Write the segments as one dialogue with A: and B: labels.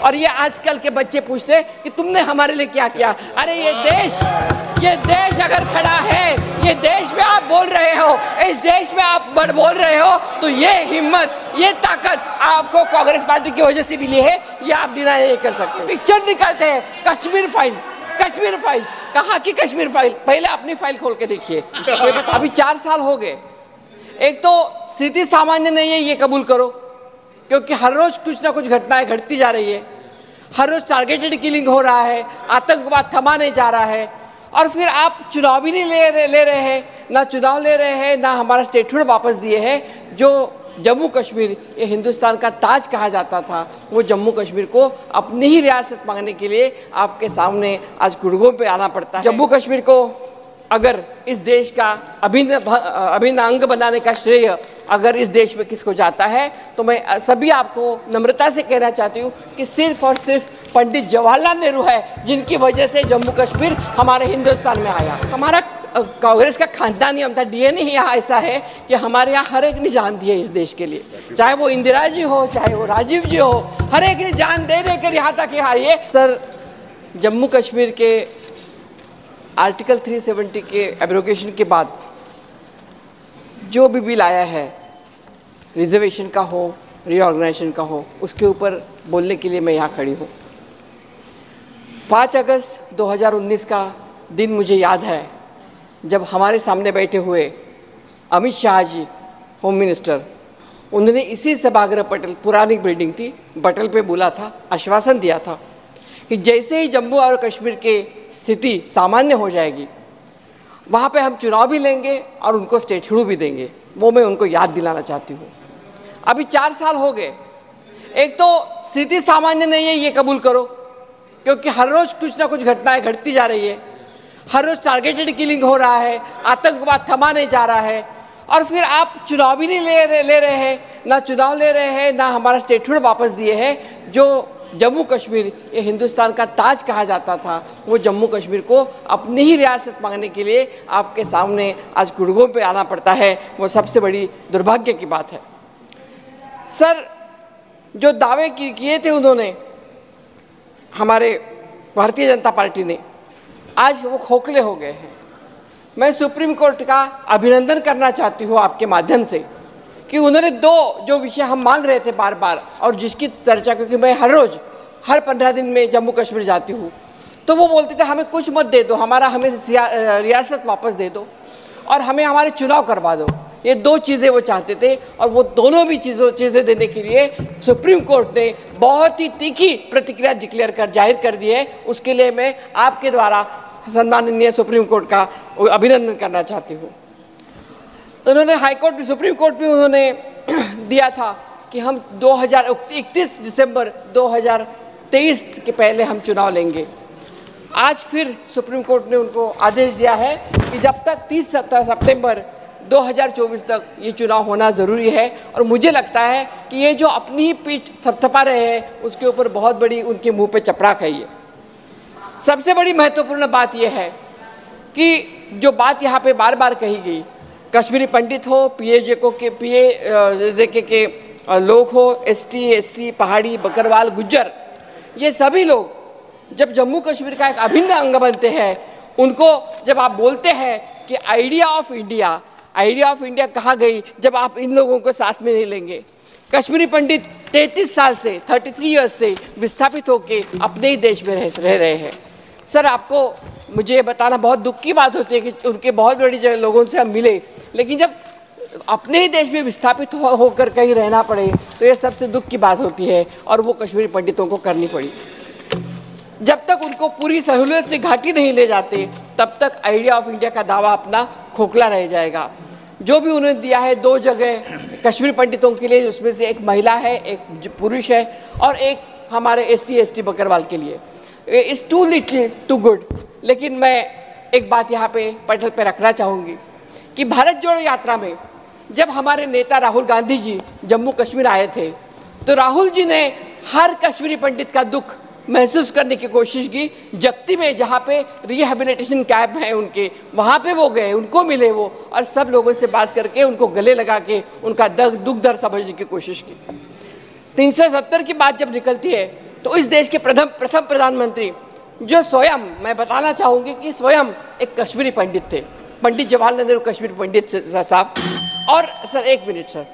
A: और ये आजकल के बच्चे पूछते हैं कि तुमने हमारे लिए क्या किया। अरे ये देश अगर खड़ा है, ये देश में आप बोल रहे हो, इस देश में आप बोल रहे हो, तो ये हिम्मत, ये ताकत आपको कांग्रेस पार्टी की वजह से मिली है, ये आप डिनाई नहीं कर सकते। पिक्चर निकालते हैं कश्मीर फाइल्स, कहाँ की कश्मीर फाइल? पहले अपनी फाइल खोल के देखिए। अभी 4 साल हो गए। एक तो स्थिति सामान्य नहीं है, ये कबूल करो, क्योंकि हर रोज कुछ ना कुछ घटनाएं घटती जा रही है, हर रोज टारगेटेड किलिंग हो रहा है, आतंकवाद थमा नहीं जा रहा है, और फिर आप चुनाव भी नहीं ले रहे हैं, ना चुनाव ले रहे हैं, ना हमारा स्टेटहुड वापस दिए हैं। जो जम्मू कश्मीर ये हिंदुस्तान का ताज कहा जाता था, वो जम्मू कश्मीर को अपनी ही रियासत मांगने के लिए आपके सामने आज गुड़गों पे आना पड़ता है। जम्मू कश्मीर को अगर इस देश का अभिन्न अंग बनाने का श्रेय अगर इस देश में किसको जाता है, तो मैं सभी आपको नम्रता से कहना चाहती हूँ कि सिर्फ और सिर्फ पंडित जवाहरलाल नेहरू है, जिनकी वजह से जम्मू कश्मीर हमारे हिंदुस्तान में आया। हमारा कांग्रेस का खानदानी हम था, डीएनए ही यहाँ ऐसा है कि हमारे यहाँ हर एक ने जान दी है इस देश के लिए, चाहे वो इंदिरा जी हो, चाहे वो राजीव जी हो, हर एक ने जान दे कर यहाँ तक आइए। सर, जम्मू कश्मीर के आर्टिकल 370 के एब्रोगेशन के बाद जो भी बिल आया है, रिजर्वेशन का हो, रीऑर्गेनाइजेशन का हो, उसके ऊपर बोलने के लिए मैं यहाँ खड़ी हूँ। 5 अगस्त 2019 का दिन मुझे याद है, जब हमारे सामने बैठे हुए अमित शाह जी, होम मिनिस्टर, उन्होंने इसी सभागृह पटेल, पुरानी बिल्डिंग थी, पटेल पे बोला था, आश्वासन दिया था कि जैसे ही जम्मू और कश्मीर की स्थिति सामान्य हो जाएगी, वहाँ पे हम चुनाव भी लेंगे और उनको स्टेटहुड भी देंगे। वो मैं उनको याद दिलाना चाहती हूँ। अभी 4 साल हो गए। एक तो स्थिति सामान्य नहीं है, ये कबूल करो, क्योंकि हर रोज कुछ ना कुछ घटनाएं घटती जा रही है, हर रोज टारगेटेड किलिंग हो रहा है, आतंकवाद थमा नहीं जा रहा है, और फिर आप चुनाव भी नहीं ले रहे हैं, ना चुनाव ले रहे हैं, ना हमारा स्टेटहुड वापस दिए हैं। जो जम्मू कश्मीर ये हिंदुस्तान का ताज कहा जाता था, वो जम्मू कश्मीर को अपनी ही रियासत मांगने के लिए आपके सामने आज गुड़गों पे आना पड़ता है, वो सबसे बड़ी दुर्भाग्य की बात है। सर, जो दावे किए थे उन्होंने, हमारे भारतीय जनता पार्टी ने, आज वो खोखले हो गए हैं। मैं सुप्रीम कोर्ट का अभिनंदन करना चाहती हूँ आपके माध्यम से कि उन्होंने 2 जो विषय हम मांग रहे थे बार बार, और जिसकी चर्चा, क्योंकि मैं हर 15 दिन में जम्मू कश्मीर जाती हूँ, तो वो बोलते थे हमें कुछ मत दे दो, हमें रियासत वापस दे दो और हमें हमारे चुनाव करवा दो। ये 2 चीज़ें वो चाहते थे, और वो दोनों भी चीज़ें देने के लिए सुप्रीम कोर्ट ने बहुत ही तीखी प्रतिक्रिया जाहिर कर दी है। उसके लिए मैं आपके द्वारा सम्माननीय सुप्रीम कोर्ट का अभिनंदन करना चाहती हूँ। उन्होंने हाईकोर्ट, सुप्रीम कोर्ट भी उन्होंने दिया था कि हम 31 दिसंबर 2023 के पहले हम चुनाव लेंगे। आज फिर सुप्रीम कोर्ट ने उनको आदेश दिया है कि जब तक 30 सितंबर 2024 तक ये चुनाव होना ज़रूरी है। और मुझे लगता है कि ये जो अपनी ही पीठ थपथपा रहे हैं, उसके ऊपर बहुत बड़ी उनके मुंह पे चपराक है। ये सबसे बड़ी महत्वपूर्ण बात यह है कि जो बात यहाँ पे बार बार कही गई, कश्मीरी पंडित हो, पीएजेके के लोग हो, एसटी, एससी, पहाड़ी, बकरवाल, गुज्जर, ये सभी लोग जब जम्मू कश्मीर का एक अभिन्न अंग बनते हैं, उनको जब आप बोलते हैं कि आइडिया ऑफ इंडिया कहाँ गई जब आप इन लोगों को साथ में नहीं लेंगे। कश्मीरी पंडित 33 साल से, 33 ईयर्स से विस्थापित होकर अपने ही देश में रह रहे हैं। सर, आपको मुझे बताना बहुत दुख की बात होती है कि उनके बहुत बड़ी लोगों से हम मिले, लेकिन जब अपने ही देश में विस्थापित होकर कहीं रहना पड़े तो ये सबसे दुख की बात होती है, और वो कश्मीरी पंडितों को करनी पड़ी। जब तक उनको पूरी सहूलियत से घाटी नहीं ले जाते, तब तक आइडिया ऑफ इंडिया का दावा अपना खोखला रह जाएगा। जो भी उन्होंने दिया है 2 जगह कश्मीरी पंडितों के लिए, उसमें से एक महिला है, एक पुरुष है, और एक हमारे SC ST बकरवाल के लिए, it's too little too good. लेकिन मैं एक बात यहाँ पे पटल पे रखना चाहूँगी कि भारत जोड़ो यात्रा में जब हमारे नेता राहुल गांधी जी जम्मू कश्मीर आए थे, तो राहुल जी ने हर कश्मीरी पंडित का दुख महसूस करने की कोशिश की। जगती में जहाँ पे रिहेबिलिटेशन कैंप है उनके, वहाँ पे वो गए, उनको मिले वो, और सब लोगों से बात करके उनको गले लगा के उनका दुख दर्द समझने की कोशिश की। 370 की बात जब निकलती है तो इस देश के प्रथम प्रधानमंत्री जो स्वयं, मैं बताना चाहूँगी कि स्वयं एक कश्मीरी पंडित थे, पंडित जवाहरलाल नेहरू कश्मीरी पंडित साहब। और सर एक मिनट सर,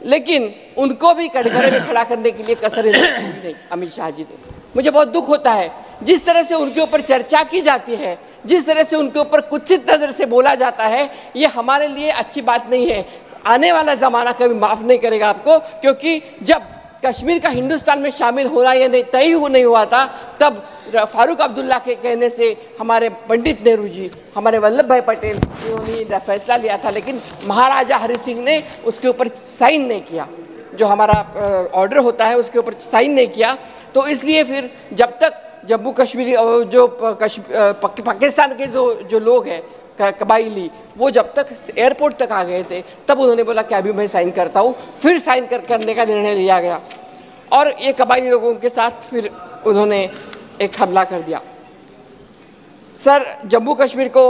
A: लेकिन उनको भी कटघरे में खड़ा करने के लिए कसर नहीं अमित शाह जी ने। मुझे बहुत दुख होता है जिस तरह से उनके ऊपर चर्चा की जाती है, जिस तरह से उनके ऊपर कुत्सित नजर से बोला जाता है, ये हमारे लिए अच्छी बात नहीं है। आने वाला ज़माना कभी माफ़ नहीं करेगा आपको, क्योंकि जब कश्मीर का हिंदुस्तान में शामिल होना या नहीं तय नहीं हुआ था, तब फारूक अब्दुल्ला के कहने से हमारे पंडित नेहरू जी, हमारे वल्लभ भाई पटेल, उन्होंने फैसला लिया था, लेकिन महाराजा हरि सिंह ने उसके ऊपर साइन नहीं किया। जो हमारा ऑर्डर होता है उसके ऊपर साइन नहीं किया। तो इसलिए फिर जब तक जम्मू कश्मीरी जो पाकिस्तान के जो लोग हैं कबाइली, वो जब तक एयरपोर्ट तक आ गए थे, तब उन्होंने बोला कि अभी मैं साइन करता हूँ। फिर साइन करने का निर्णय लिया गया और ये कबाइली लोगों के साथ फिर उन्होंने एक हमला कर दिया। सर, जम्मू कश्मीर को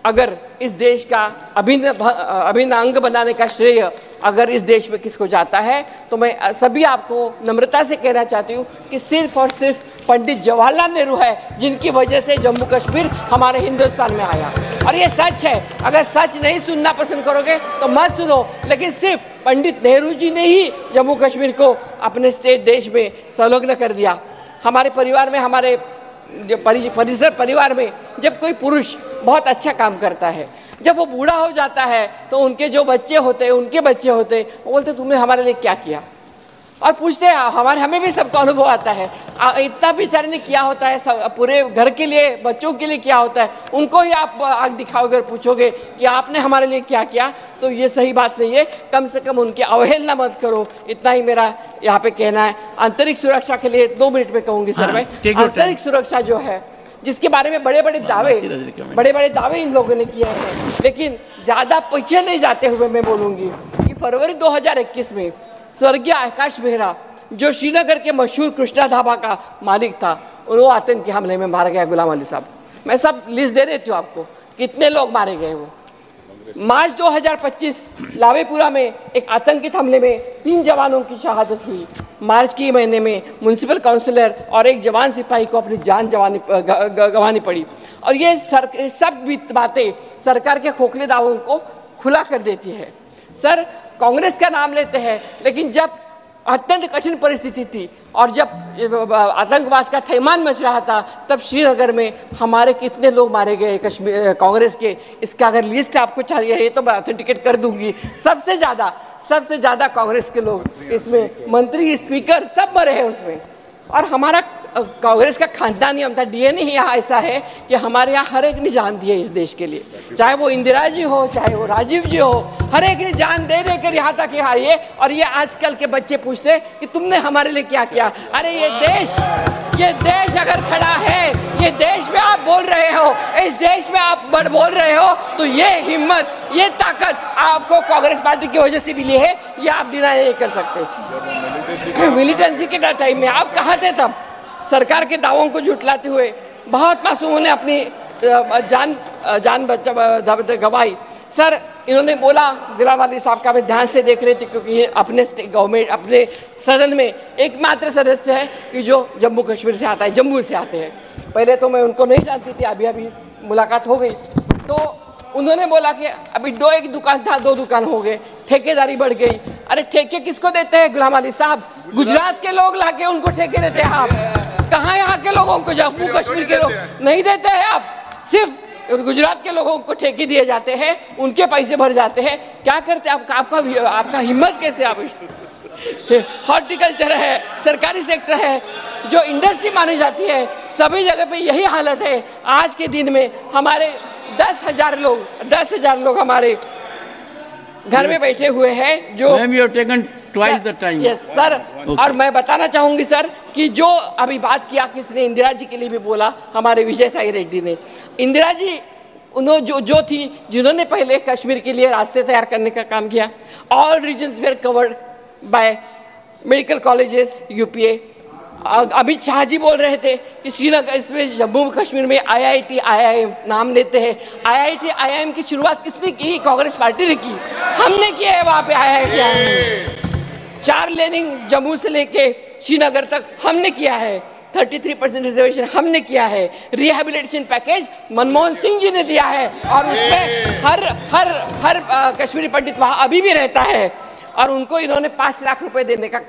A: अगर इस देश का अभिन्न अंग बनाने का श्रेय अगर इस देश में किसको जाता है, तो मैं सभी आपको नम्रता से कहना चाहती हूँ कि सिर्फ और सिर्फ पंडित जवाहरलाल नेहरू है, जिनकी वजह से जम्मू कश्मीर हमारे हिंदुस्तान में आया। और ये सच है। अगर सच नहीं सुनना पसंद करोगे तो मत सुनो, लेकिन सिर्फ पंडित नेहरू जी ने ही जम्मू कश्मीर को अपने स्टेट देश में संलग्न कर दिया। हमारे परिवार में, हमारे जो परिसर परिवार में जब कोई पुरुष बहुत अच्छा काम करता है, जब वो बूढ़ा हो जाता है, तो उनके जो बच्चे होते हैं, उनके बच्चे होते हैं, वो बोलते तुमने हमारे लिए क्या किया, और पूछते हैं। हमें भी सबका अनुभव आता है, इतना बेचारे ने किया होता है, पूरे घर के लिए, बच्चों के लिए किया होता है। उनको ही आप आग दिखाओगे और पूछोगे कि आपने हमारे लिए क्या किया, तो ये सही बात नहीं है। कम से कम उनकी अवहेलना मत करो, इतना ही मेरा यहाँ पे कहना है। आंतरिक सुरक्षा के लिए 2 मिनट में कहूँगी सर मैं। आंतरिक सुरक्षा जो है, जिसके बारे में बड़े बड़े दावे इन लोगों ने किए हैं, लेकिन ज़्यादा पीछे नहीं जाते हुए मैं बोलूँगी कि फरवरी 2021 में स्वर्गीय आकाश बेहरा, जो श्रीनगर के मशहूर कृष्णा ढाबा का मालिक था, वो आतंकी हमले में मारा गया। गुलाम अली साहब, मैं सब लिस्ट दे देती हूँ आपको, कितने लोग मारे गए। वो मार्च 2025 लावेपुरा में एक आतंकित हमले में 3 जवानों की शहादत हुई। मार्च के महीने में म्युनिसिपल काउंसिलर और एक जवान सिपाही को अपनी जान गंवानी पड़ी। और ये सब बातें सरकार के खोखले दावों को खुला कर देती है। सर, कांग्रेस का नाम लेते हैं, लेकिन जब अत्यंत कठिन परिस्थिति थी और जब आतंकवाद का थैमान मच रहा था, तब श्रीनगर में हमारे कितने लोग मारे गए कश्मीर कांग्रेस के। इसका अगर लिस्ट आपको चाहिए तो मैं ऑथेंटिकेट कर दूंगी। सबसे ज़्यादा कांग्रेस के लोग इसमें, मंत्री, स्पीकर सब मरे हैं उसमें। और हमारा कांग्रेस का खानदानी हम था, डीएनए ही यहाँ ऐसा है कि हमारे यहाँ हर एक ने जान दी है इस देश के लिए, चाहे वो इंदिरा जी हो, चाहे वो राजीव जी हो, हर एक ने जान दे कर यहाँ तक ही आई है। और ये आजकल के बच्चे पूछते हैं कि तुमने हमारे लिए क्या किया। अरे ये देश अगर खड़ा है, ये देश में आप बोल रहे हो, इस देश में आप बोल रहे हो, तो ये हिम्मत, ये ताकत आपको कांग्रेस पार्टी की वजह से मिली है, ये आप डिनाई नहीं कर सकते। मिलिटेंसी के टाइम में आप कहाँ थे तब? सरकार के दावों को झुटलाते हुए बहुत मासूमों ने अपनी जान गंवाई। सर, इन्होंने बोला, गुलाम अली साहब का मैं ध्यान से देख रहे थे, क्योंकि अपने गवर्नमेंट, अपने सदन में एकमात्र सदस्य है कि जो जम्मू कश्मीर से आता है, जम्मू से आते हैं। पहले तो मैं उनको नहीं जानती थी, अभी मुलाकात हो गई। तो उन्होंने बोला कि अभी 1 दुकान था, 2 दुकान हो गए, ठेकेदारी बढ़ गई। अरे ठेके किसको देते हैं गुलाम अली साहब? गुजरात के लोग लाके उनको ठेके देते हैं आप। कहाँ यहाँ के लोगों को, जम्मू कश्मीर के लोग नहीं देते हैं आप, सिर्फ गुजरात के लोगों को ठेके दिए जाते हैं, उनके पैसे भर जाते हैं। क्या करते हैं आपका हिम्मत कैसे? आप हॉर्टिकल्चर है, सरकारी सेक्टर है, जो इंडस्ट्री मानी जाती है, सभी जगह पे यही हालत है। आज के दिन में हमारे 10,000 लोग हमारे घर में बैठे हुए हैं, जो
B: twice the time.
A: Yes, sir. Okay. और मैं बताना चाहूंगी सर कि जो अभी बात किया किसने, इंदिरा जी के लिए भी बोला हमारे विजय साई रेड्डी ने। इंदिरा जी उन्होंने जो थी, जिन्होंने पहले कश्मीर के लिए रास्ते तैयार करने का काम किया। All regions were covered by medical colleges, UPA. Amit Shah ji बोल रहे थे कि श्रीनगर, इसमें जम्मू कश्मीर में IIT IIM नाम लेते हैं। IIT IIM की शुरुआत किसने की? कांग्रेस पार्टी ने की, हमने किया है वहाँ पे IIT IIM। 4 लेनिंग जम्मू से लेके श्रीनगर तक हमने किया है, 33% रिजर्वेशन हमने किया है, रिहैबिलिटेशन पैकेज मनमोहन सिंह जी ने दिया है और उसमें हर कश्मीरी पंडित वहाँ अभी भी रहता है और उनको इन्होंने 5 लाख रुपए देने का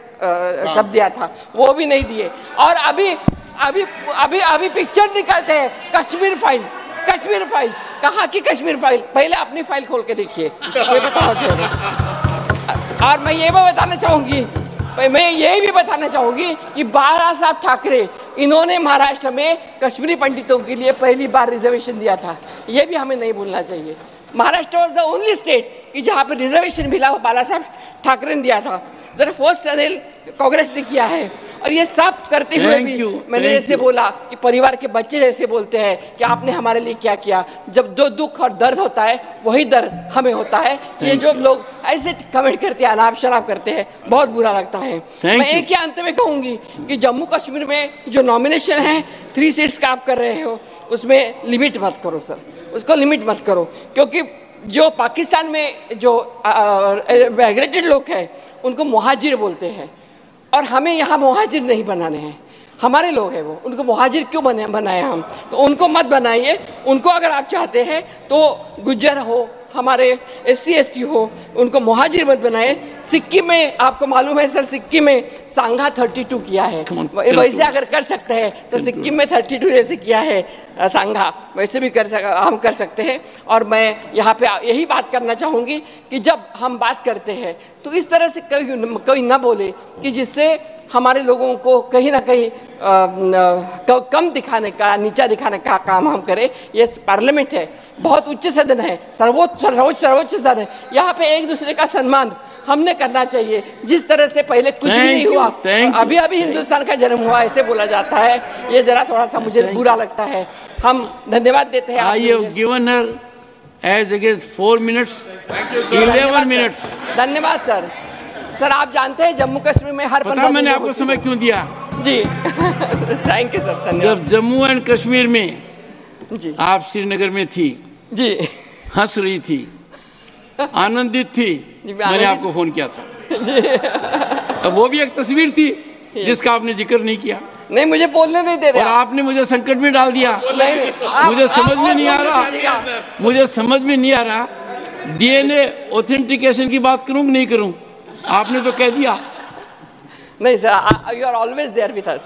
A: शब्द दिया था, वो भी नहीं दिए। और अभी पिक्चर निकालते हैं कश्मीर फाइल्स। कहाँ की कश्मीर फाइल? पहले अपनी फाइल खोल के देखिए, ये बताओ। और मैं ये भी बताना चाहूंगी कि बाला साहब ठाकरे इन्होंने महाराष्ट्र में कश्मीरी पंडितों के लिए पहली बार रिजर्वेशन दिया था, ये भी हमें नहीं भूलना चाहिए। Maharashtra was the only state कि जहाँ पर रिजर्वेशन मिला वो बाला साहब ठाकरे ने दिया था। जरा फर्स्ट टनल कांग्रेस ने किया है और ये सब करते हुए भी मैंने जैसे बोला कि परिवार के बच्चे जैसे बोलते हैं कि आपने हमारे लिए क्या किया। जब जो दुख और दर्द होता है वही दर्द हमें होता है। ये जो लोग ऐसे कमेंट करते हैं, अनाप शराब करते हैं, बहुत बुरा लगता है। मैं एक ही अंत में कहूंगी कि जम्मू कश्मीर में जो नॉमिनेशन है 3 सीट्स का आप कर रहे हो उसमें लिमिट मत करो सर, उसको लिमिट मत करो, क्योंकि जो पाकिस्तान में जो माइग्रेटेड लोग हैं उनको मुहाजिर बोलते हैं और हमें यहाँ मुहाजिर नहीं बनाने हैं। हमारे लोग हैं वो, उनको मुहाजिर क्यों बनाए हम? तो उनको मत बनाइए। उनको अगर आप चाहते हैं तो गुज्जर हो, हमारे SC ST हो, उनको मुहाजिर मत बनाए। सिक्किम में आपको मालूम है सर, सिक्किम में सांघा 32 किया है, वैसे अगर कर सकते हैं तो सिक्किम में 32 जैसे किया है सांघा, वैसे भी हम कर सकते हैं। और मैं यहाँ पे यही बात करना चाहूँगी कि जब हम बात करते हैं तो इस तरह से कोई ना बोले कि जिससे हमारे लोगों को कहीं ना कहीं कम दिखाने का, नीचा दिखाने का काम हम करें। ये पार्लियामेंट है, बहुत उच्च सदन है, सर्वोच्च सदन है। यहाँ पे एक दूसरे का सम्मान हमने करना चाहिए। जिस तरह से पहले कुछ भी नहीं हुआ, अभी हिंदुस्तान का जन्म हुआ ऐसे बोला जाता है, ये जरा थोड़ा सा मुझे बुरा लगता है। हम धन्यवाद देते हैं।
B: I have given her as against 4 minutes, 11 minutes.
A: धन्यवाद सर। सर आप जानते हैं जम्मू कश्मीर में हर
B: पता मैंने आपको समय क्यों दिया?
A: जी थैंक यू सर, धन्यवाद।
B: जब जम्मू एंड कश्मीर में
A: जी
B: आप श्रीनगर में थी,
A: जी
B: हंस रही थी, आनंदित थी, मैंने आपको फोन किया था
A: जी।
B: अब वो भी एक तस्वीर थी जिसका आपने जिक्र नहीं किया।
A: नहीं, मुझे बोलने नहीं दे रहे
B: और आपने मुझे संकट में डाल दिया।
A: नहीं,
B: मुझे समझ में नहीं आ रहा DNA ऑथेंटिकेशन की बात करूं कि नहीं करूं? आपने तो कह दिया।
A: नहीं sir, you are always there with us.